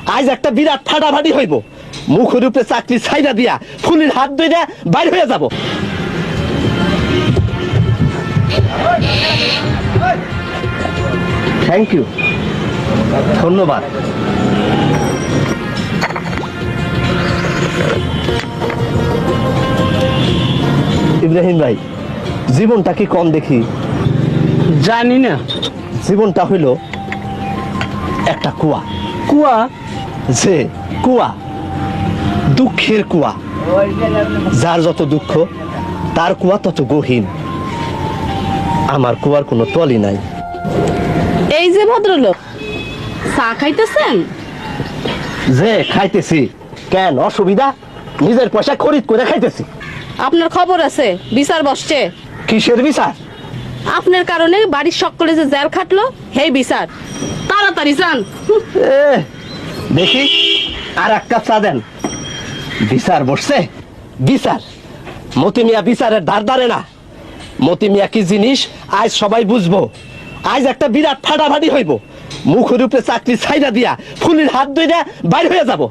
আজ একটা বিরাট ফাটাফাটি হইব, মুখের উপরে চাকরি ছাইরা দিয়া ফুলের হাত ধইরা বাইর হয়ে যাব। থ্যাংক ইউ, ধন্যবাদ। ইব্রাহিম ভাই, জীবনটা কি কম দেখি? জানি না। জীবনটা হইল একটা কুয়া। কুয়া? যে কুয়া, দুঃখের কুয়া। যার যত দুঃখ তার কুয়া তত গহীন। আমার কুয়ার কোনো তলই নাই। এই যে ভদ্রলোক, চা খাইতেছেন? যে খাইতেছি, কেন অসুবিধা? নিজের পয়সা খরিদ করে খাইতেছি। আপনার খবর আছে, বিচার বসছে। কিসের বিচার? আপনার কারণে বাড়ির সকলে যে জেল খাটলো, হেই বিচার। তাড়াতাড়ি যান। এ, দেখি আর এক কাপ চা দেন। বিচার বসছে? বিচার? মতি মিয়া বিচারের ধার ধারে না। মতি মিয়া কি জিনিস আজ সবাই বুঝবো। আজ একটা বিরাট ফাটাফাটি হইব, মুখের উপরে চাকরি ছাইরা দিয়া ফুলের হাত ধইরা বাইর হয়ে যাব।